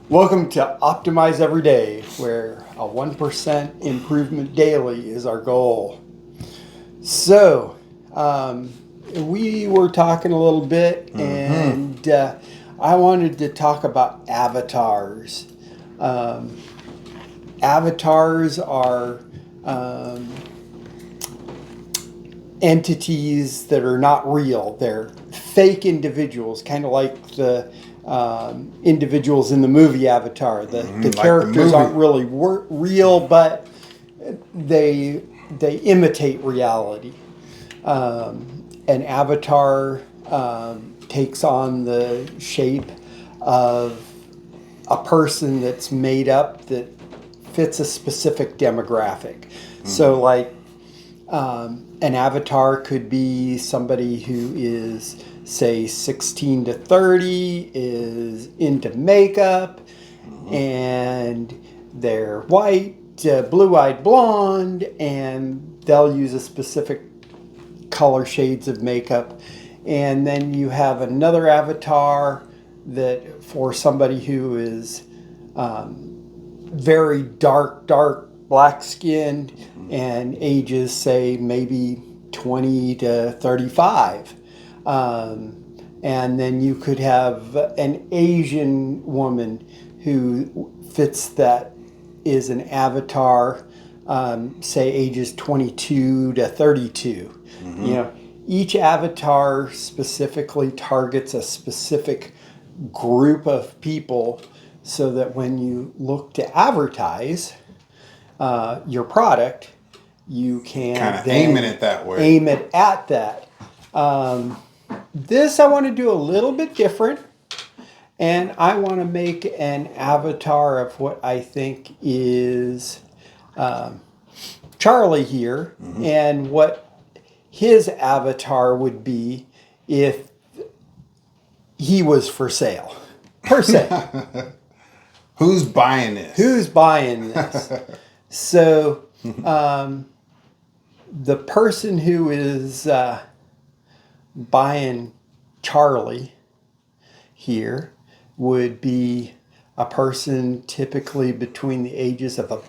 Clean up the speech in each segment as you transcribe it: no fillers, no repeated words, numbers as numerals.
Welcome to Optimize Every Day, where a 1% improvement daily is our goal. So, we were talking a little bit, and I wanted to talk about avatars. Um, Avatars are entities that are not real. They're fake individuals, kind of like the individuals in the movie Avatar. The Like characters the aren't movie. really real, but they imitate reality. An avatar takes on the shape of a person that's made up that fits a specific demographic. So, like, an avatar could be somebody who is, say, 16 to 30, is into makeup, and they're white, blue eyed blonde, and they'll use a specific color shades of makeup. And then you have another avatar that for somebody who is very dark black skinned and ages, say, maybe 20 to 35. And then you could have an Asian woman who fits that, is an avatar, say, ages 22 to 32. You know, each avatar specifically targets a specific group of people so that when you look to advertise your product, you can Kind of then aiming it that way. aim it at that. This I want to do a little bit different, and I want to make an avatar of what I think is Charlie here, and what his avatar would be if he was for sale, per se. Who's buying this? Who's buying this? So, the person who is buying Charlie here would be a person typically between the ages of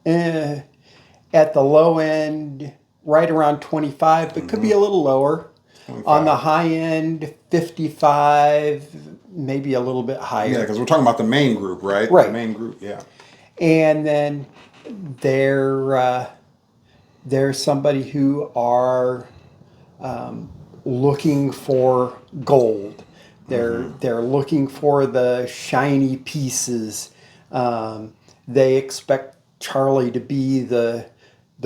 at the low end, right around 25, but could be a little lower. 25. On the high end, 55, maybe a little bit higher. Yeah, because we're talking about the main group, right? Right. The main group, yeah. And then there's somebody who are looking for gold. They're looking for the shiny pieces. They expect Charlie to be the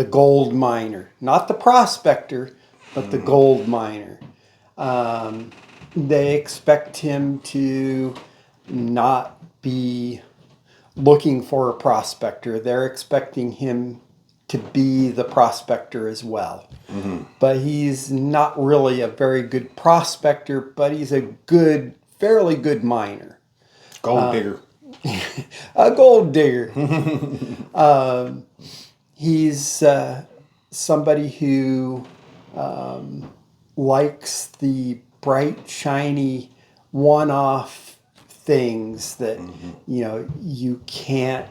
gold miner, not the prospector, but the gold miner. They expect him to not be looking for a prospector. They're expecting him to be the prospector as well. But he's not really a very good prospector, but he's a fairly good miner. Gold digger. A gold digger. He's somebody who likes the bright, shiny, one-off things that you can't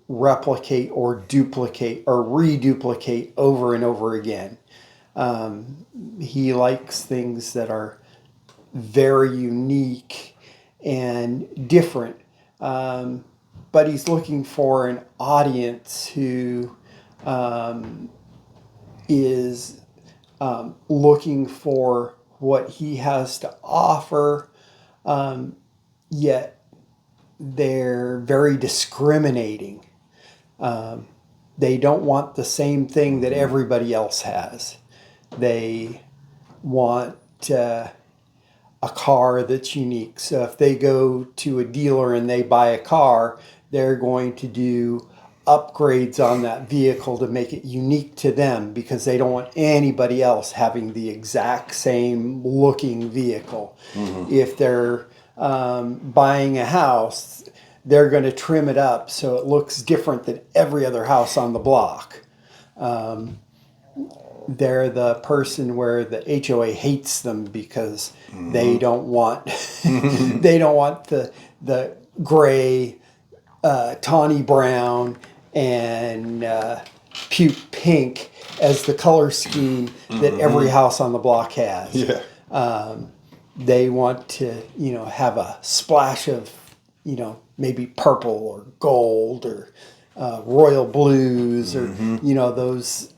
replicate or duplicate or reduplicate over and over again. He likes things that are very unique and different. But he's looking for an audience who is looking for what he has to offer, yet they're very discriminating. They don't want the same thing that everybody else has. They want a car that's unique. So if they go to a dealer and they buy a car, they're going to do upgrades on that vehicle to make it unique to them, because they don't want anybody else having the exact same looking vehicle. If they're buying a house, they're going to trim it up so it looks different than every other house on the block. They're the person where the HOA hates them because they don't want they don't want the gray, tawny brown, and puke pink as the color scheme that every house on the block has. Yeah. They want to, have a splash of, maybe purple or gold or royal blues or, those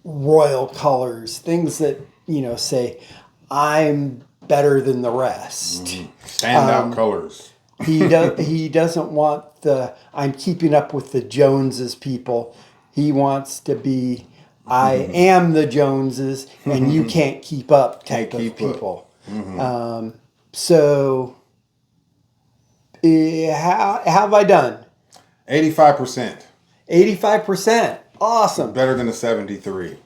royal colors, things that, say, I'm better than the rest. Standout colors. He doesn't want I'm keeping up with the Joneses people. He wants to be, I am the Joneses and you can't keep up type of people. So, how have I done? 85%. 85%. Awesome. Better than a 73.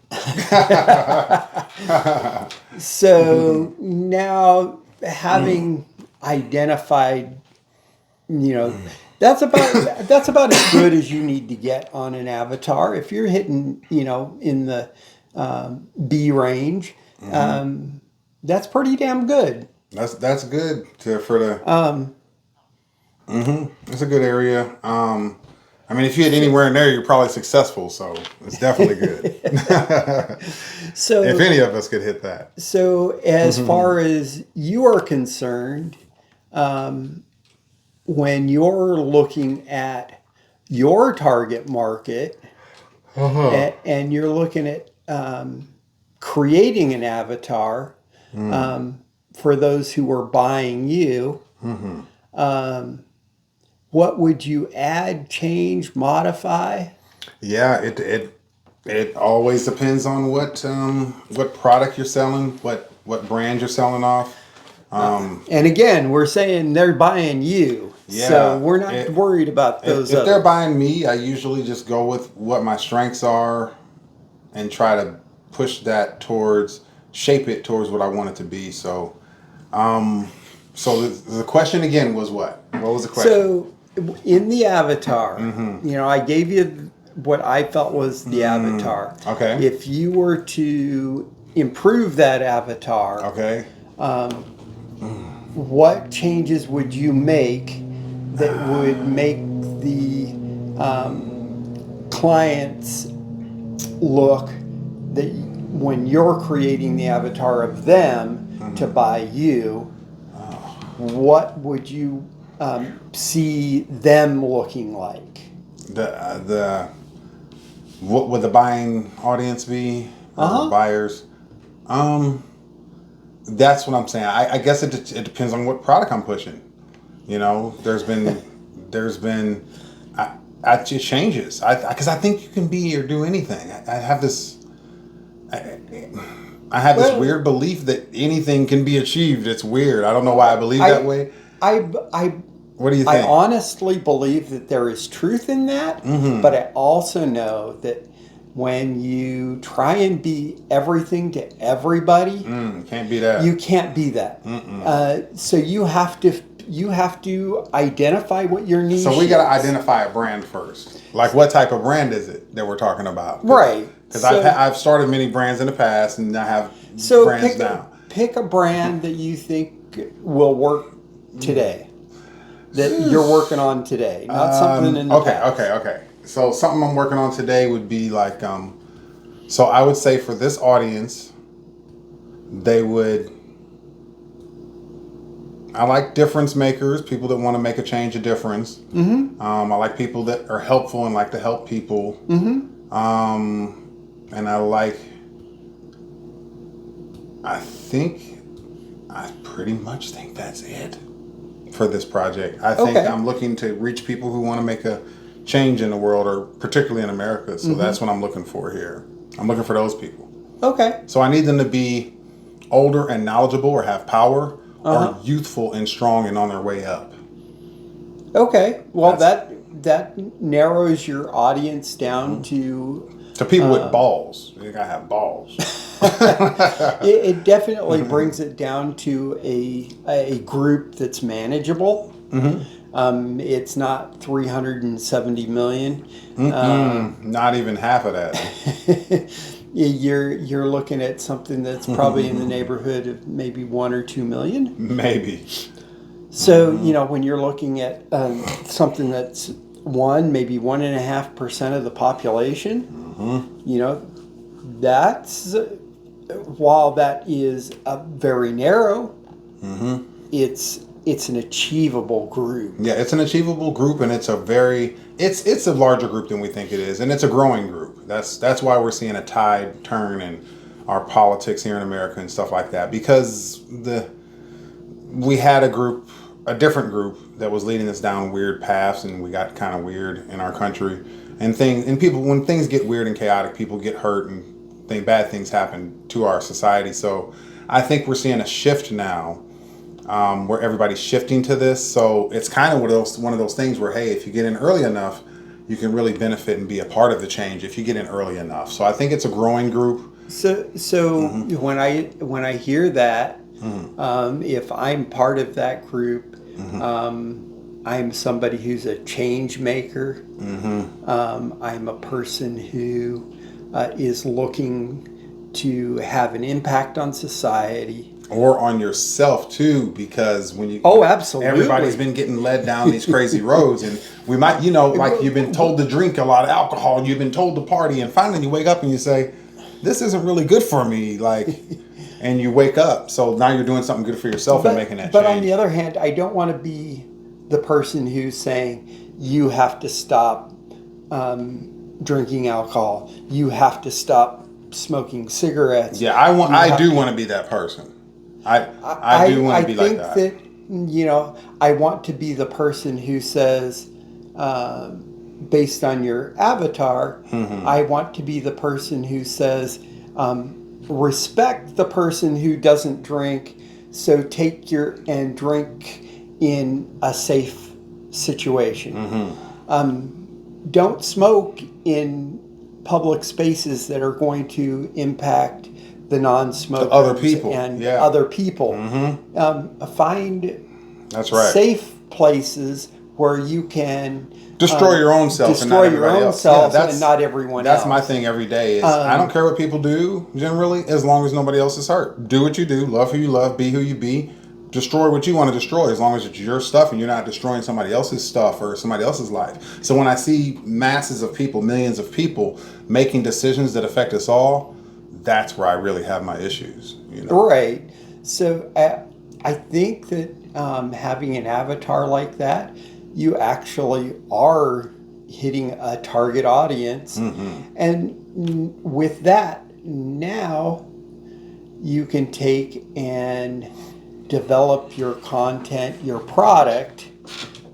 So now having identified, that's about as good as you need to get on an avatar. If you're hitting, in the B range, that's pretty damn good. That's good for the. It's a good area. If you hit anywhere in there, you're probably successful. So it's definitely good. So if any of us could hit that. So as far as you are concerned, when you're looking at your target market and you're looking at creating an avatar for those who are buying you, what would you add, change, modify? Yeah, it always depends on what product you're selling, what brand you're selling off. And again, we're saying they're buying you, so we're not worried about those. If they're buying me, I usually just go with what my strengths are, and try to push that shape it towards what I want it to be. So, the question again was what? What was the question? So, in the avatar, I gave you what I felt was the avatar. Okay. If you were to improve that avatar, okay. What changes would you make that would make the clients look that when you're creating the avatar of them to buy you, what would you see them looking like? What would the buying audience be? Or buyers? That's what I'm saying. I guess it depends on what product I'm pushing. There's been it changes. Because I think you can be or do anything. I have this weird belief that anything can be achieved. It's weird. I don't know why I believe that way. What do you think? I honestly believe that there is truth in that, but I also know that when you try and be everything to everybody, can't be that. You can't be that. So you have to identify what your niche is. So we got to identify a brand first. Like, what type of brand is it that we're talking about? Right. Because I've started many brands in the past, and I have brands now. Pick a brand that you think will work today, that you're working on today, not something in the past. Okay. So something I'm working on today would be like, so I would say for this audience, I like difference makers, people that want to make a change, a difference. I like people that are helpful and like to help people. And I pretty much think that's it for this project. I think I'm looking to reach people who want to make a change in the world, or particularly in America. So that's what I'm looking for here. I'm looking for those people. Okay. So I need them to be older and knowledgeable, or have power, or youthful and strong and on their way up. Okay. Well, that narrows your audience down to people with balls. You gotta have balls. It definitely brings it down to a group that's manageable. It's not 370 million. Not even half of that. You're looking at something that's probably in the neighborhood of maybe 1 or 2 million. Maybe. So, when you're looking at something that's maybe 1.5% of the population, that's, while that is very narrow, it's an achievable group. Yeah, it's an achievable group, and it's a larger group than we think it is, and it's a growing group. That's why we're seeing a tide turn in our politics here in America and stuff like that, because we had a different group that was leading us down weird paths, and we got kind of weird in our country, and people, when things get weird and chaotic, people get hurt and bad things happen to our society. So I think we're seeing a shift now, where everybody's shifting to this. So it's kind of one of those things where, hey, if you get in early enough, you can really benefit and be a part of the change if you get in early enough. So I think it's a growing group. So when I hear that, if I'm part of that group, I'm somebody who's a change maker. I'm a person who is looking to have an impact on society. Or on yourself too, because when you absolutely, everybody's been getting led down these crazy roads, and we might, like you've been told to drink a lot of alcohol, and you've been told to party, and finally you wake up and you say, this isn't really good for me, and you wake up. So now you're doing something good for yourself and making that change. But on the other hand, I don't want to be the person who's saying you have to stop drinking alcohol, you have to stop smoking cigarettes. Yeah, I do want to be that person. I do want to be like that. I think that, I want to be the person who says, based on your avatar, I want to be the person who says, respect the person who doesn't drink, so and drink in a safe situation. Don't smoke in public spaces that are going to impact the non-smokers, other people, and other people. Find that's right. safe places where you can destroy your own self, and not everybody else. And not everyone else. That's my thing every day. Is I don't care what people do generally, as long as nobody else is hurt. Do what you do, love who you love, be who you be, destroy what you want to destroy, as long as it's your stuff and you're not destroying somebody else's stuff or somebody else's life. So when I see masses of people, millions of people making decisions that affect us all, that's where I really have my issues. Right. So I think that having an avatar like that, you actually are hitting a target audience. And with that, now you can take and develop your content, your product,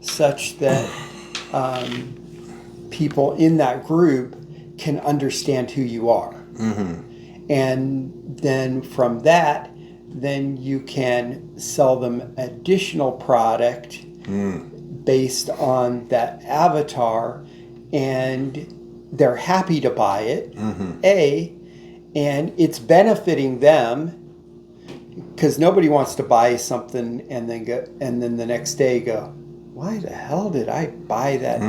such that people in that group can understand who you are. And then from that, then you can sell them additional product based on that avatar, and they're happy to buy it, and it's benefiting them, because nobody wants to buy something and then the next day go, why the hell did I buy that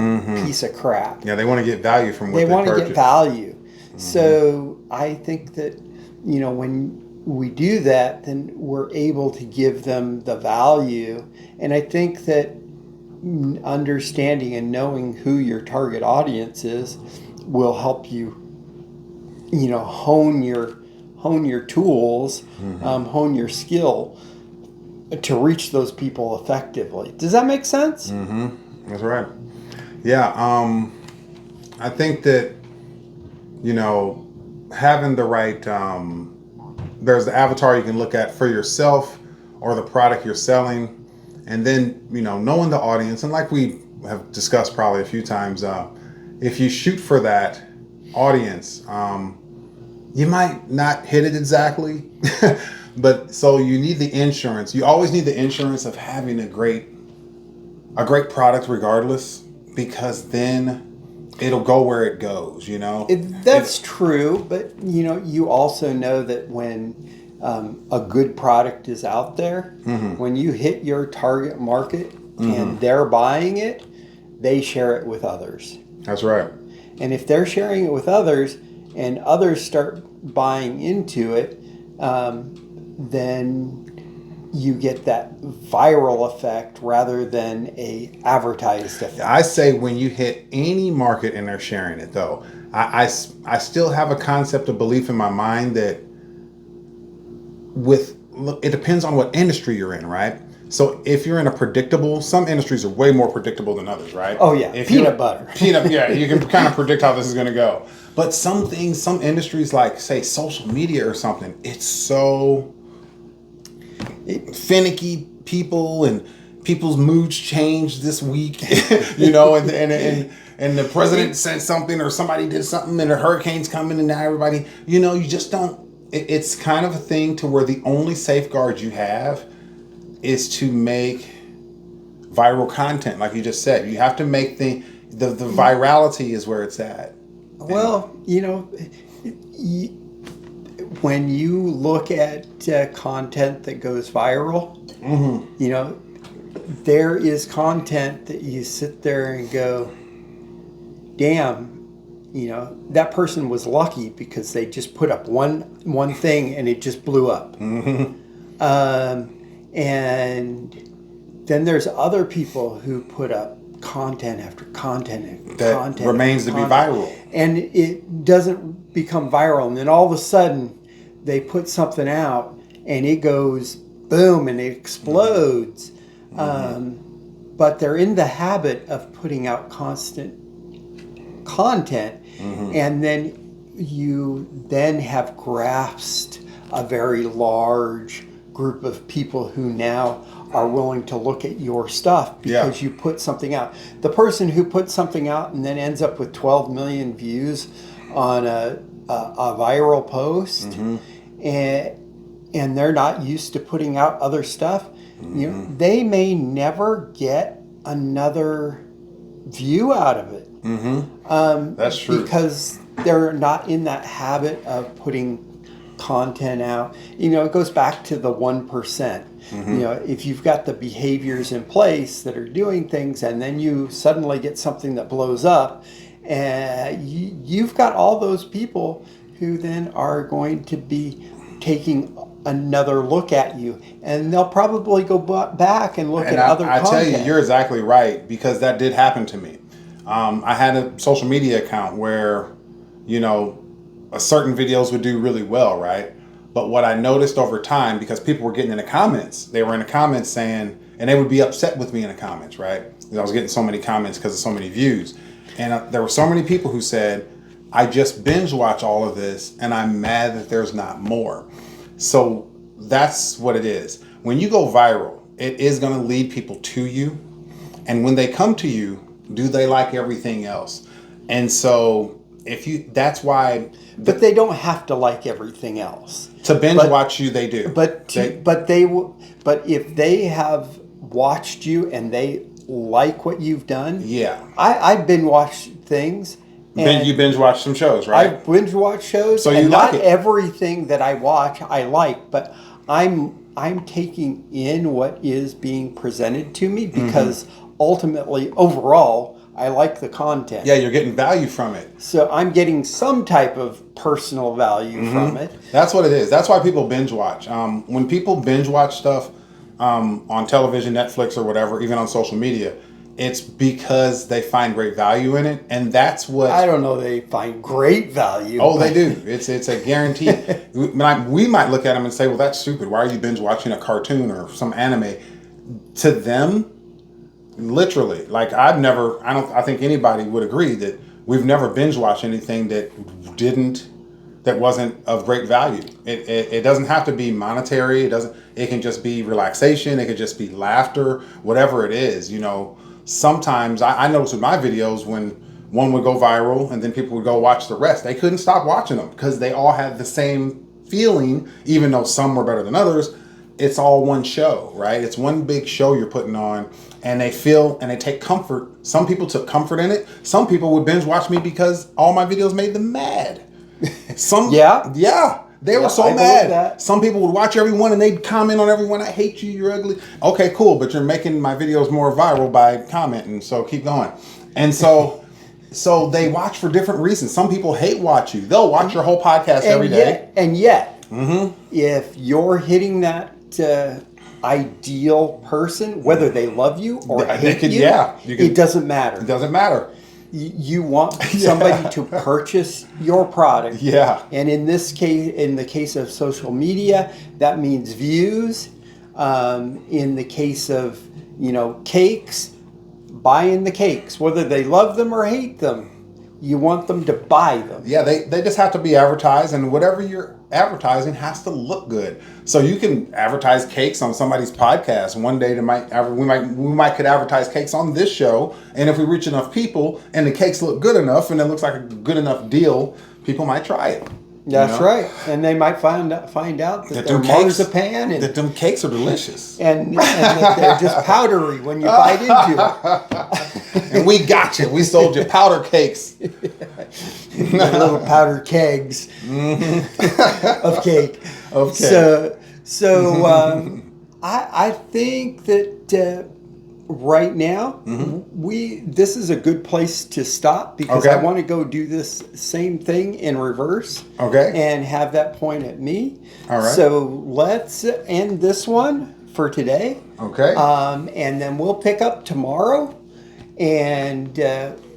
piece of crap? Yeah, they want to get value from what they want purchased. to get value. So I think that, when we do that, then we're able to give them the value. And I think that understanding and knowing who your target audience is will help you, hone your tools, hone your skill to reach those people effectively. Does that make sense? That's right. Yeah. I think that, having the right, there's the avatar you can look at for yourself or the product you're selling. And then, knowing the audience. And like we have discussed probably a few times, if you shoot for that audience, you might not hit it exactly. But so you need the insurance. You always need the insurance of having a great product regardless, because then it'll go where it goes, That's true, but you also know that when a good product is out there, when you hit your target market and they're buying it, they share it with others. That's right. And if they're sharing it with others and others start buying into it, then you get that viral effect rather than a advertised effect. I say when you hit any market and they're sharing it, though, I still have a concept of belief in my mind that it depends on what industry you're in, right? So if you're in a predictable, some industries are way more predictable than others, right? Oh yeah, if peanut butter. Yeah, you can kind of predict how this is going to go. But some things, some industries like say social media or something, it's so finicky. People and people's moods change this week, you know, and the president said something or somebody did something and a hurricane's coming and now everybody, you know, you just don't. It's kind of a thing to where the only safeguard you have is to make viral content, like you just said. You have to make the virality is where it's at. Well, you know, when you look at content that goes viral, you know, there is content that you sit there and go, damn, you know, that person was lucky because they just put up one thing and it just blew up. And then there's other people who put up content after content and that content remains to be viral, and it doesn't become viral, and then all of a sudden they put something out and it goes boom and it explodes. But they're in the habit of putting out constant content, and then you then have grasped a very large group of people who now are willing to look at your stuff because you put something out. The person who puts something out and then ends up with 12 million views on a viral post, and they're not used to putting out other stuff, you know, they may never get another view out of it. That's true. Because they're not in that habit of putting content out. You know, it goes back to the 1%. You know, if you've got the behaviors in place that are doing things and then you suddenly get something that blows up, and you've got all those people who then are going to be taking another look at you, and they'll probably go back and look at other content. I tell you, you're exactly right, because that did happen to me. I had a social media account where, you know, certain videos would do really well, right? But what I noticed over time, because people were getting in the comments, they were in the comments saying, and they would be upset with me in the comments, right? I was getting so many comments because of so many views. And there were so many people who said, I just binge watch all of this and I'm mad that there's not more. So that's what it is. When you go viral, it is going to lead people to you. And when they come to you, do they like everything else? And so that's why. But they don't have to like everything else. To binge watch you, they do. But if they have watched you and they like what you've done, I binge watch things. And you binge watch some shows, right? I binge watch shows, so and not everything that I watch I like, but I'm taking in what is being presented to me because ultimately, overall, I like the content. Yeah, you're getting value from it. So I'm getting some type of personal value from it. That's what it is. That's why people binge watch. When people binge watch stuff on television, Netflix, or whatever, even on social media, it's because they find great value in it, and that's what. I don't know. They find great value. Oh, they do. It's a guarantee. We might look at them and say, "Well, that's stupid. Why are you binge watching a cartoon or some anime?" To them, literally, like I think anybody would agree that we've never binge watched anything that wasn't of great value. It doesn't have to be monetary. It can just be relaxation. It could just be laughter, whatever it is, you know. Sometimes I noticed with my videos, when one would go viral and then people would go watch the rest, they couldn't stop watching them because they all had the same feeling, even though some were better than others. It's all one show, right? It's one big show you're putting on, and they feel and they take comfort. Some people took comfort in it. Some people would binge watch me because all my videos made them mad. They were so mad. Some people would watch every one and they'd comment on everyone. I hate you. You're ugly. Okay, cool. But you're making my videos more viral by commenting. So keep going. And so they watch for different reasons. Some people hate watch you. They'll watch your whole podcast every day. And yet, if you're hitting that ideal person, whether they love you or They hate could- you, yeah, you can- it doesn't matter. It doesn't matter. You want somebody to purchase your product. Yeah. And in this case, in the case of social media, that means views. In the case of, cakes, buying the cakes, whether they love them or hate them, you want them to buy them. Yeah, they just have to be advertised, and whatever you're advertising has to look good. So you can advertise cakes on somebody's podcast. One day we might could advertise cakes on this show, and if we reach enough people and the cakes look good enough and it looks like a good enough deal, people might try it. That's right, and they might find out that they're marzipan and that them cakes are delicious. and that they're just powdery when you bite into it. And we got you. We sold you powder cakes. They're little powder kegs of cake. Okay. So I think that right now this is a good place to stop because Okay. I want to go do this same thing in reverse. Okay. And have that point at me. All right. So let's end this one for today. Okay. And then we'll pick up tomorrow. And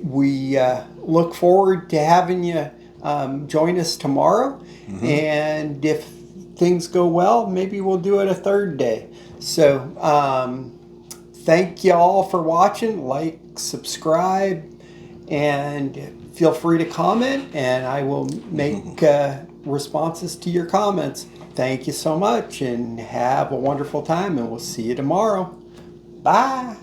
we look forward to having you join us tomorrow. And if things go well, maybe we'll do it a third day. So thank you all for watching. Like, subscribe, and feel free to comment. And I will make responses to your comments. Thank you so much, and have a wonderful time. And we'll see you tomorrow. Bye.